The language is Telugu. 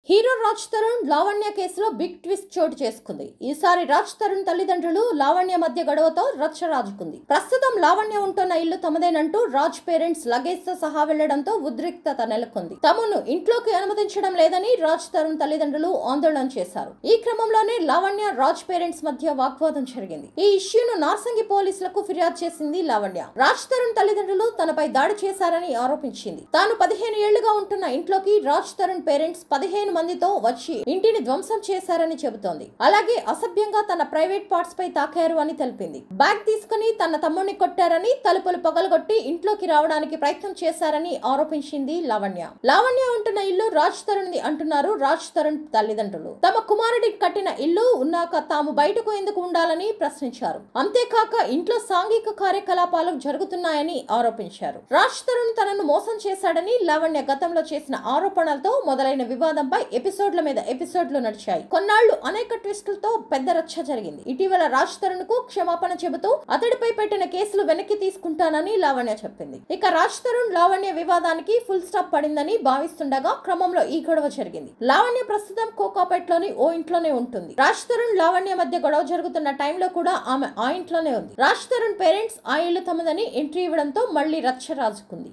హీరో రాజ్ తరుణ్ లావణ్య కేసులో బిగ్ ట్విస్ట్ చోటు చేసుకుంది. ఈసారి రాజ్ తరుణ్ తల్లిదండ్రులు లావణ్య మధ్య గొడవతో రచ్చ రాజుకుంది. ప్రస్తుతం లావణ్య ఉంటున్న ఇల్లు తమదేనంటూ రాజ్ పేరెంట్స్ లగేజ్ తో సహా వెళ్లడంతో ఉద్రిక్తత నెలకొంది. తమను ఇంట్లోకి అనుమతించడం లేదని రాజ్ తరుణ్ తల్లిదండ్రులు ఆందోళన చేశారు. ఈ క్రమంలోనే లావణ్య రాజ్ పేరెంట్స్ మధ్య వాగ్వాదం జరిగింది. ఈ ఇష్యూను నార్సింగి పోలీసులకు ఫిర్యాదు చేసింది లావణ్య. రాజ్ తరుణ్ తల్లిదండ్రులు తనపై దాడి చేశారని ఆరోపించింది. తాను 15 ఏళ్లుగా ఉంటున్న ఇంట్లోకి రాజ్ తరుణ్ పేరెంట్స్ 15 మందితో వచ్చి ఇంటిని ధ్వంసం చేశారని చెబుతోంది. అలాగే అసభ్యంగా తన ప్రైవేట్ పార్ట్స్ పై తాకారు అని తెలిపింది. బ్యాగ్ తీసుకుని తన తమ్ముడిని కొట్టారని, తలుపులు పగలగొట్టి ఇంట్లోకి రావడానికి ప్రయత్నం చేశారని ఆరోపించింది లావణ్య. లావణ్య ఉంటున్న ఇల్లు రాజ్ తరుణ్ ది అంటున్నారు రాజ్ తరుణ్ తల్లిదండ్రులు. తమ కుమారుడికి కట్టిన ఇల్లు ఉన్నాక తాము బయటకు ఎందుకు ఉండాలని ప్రశ్నించారు. అంతేకాక ఇంట్లో సాంఘిక కార్యకలాపాలు జరుగుతున్నాయని ఆరోపించారు. రాజ్ తరుణ్ తనను మోసం చేశాడని లావణ్య గతంలో చేసిన ఆరోపణలతో మొదలైన వివాదంపై ఎపిసోడ్ల మీద ఎపిసోడ్లు నడిచాయి. కొన్నాళ్లు అనేక ట్విస్టులతో పెద్ద రచ్చ జరిగింది. ఇటీవల రాజ్ తరుణ్ కు క్షమాపణ చెబుతూ అతడిపై పెట్టిన కేసులు వెనక్కి తీసుకుంటానని లావణ్య చెప్పింది. ఇక రాజ్ తరుణ్ లావణ్య వివాదానికి ఫుల్ స్టాప్ పడిందని భావిస్తుండగా క్రమంలో ఈ గొడవ జరిగింది. లావణ్య ప్రస్తుతం కోకాపేట్ లోని ఓ ఇంట్లోనే ఉంటుంది. రాజ్ తరుణ్ లావణ్య మధ్య గొడవ జరుగుతున్న టైంలో కూడా ఆమె ఆ ఇంట్లోనే ఉంది. రాజ్ తరుణ్ పేరెంట్స్ ఆ ఇల్లు తమదని ఎంట్రీ ఇవ్వడంతో మళ్లీ రచ్చ రాజుకుంది.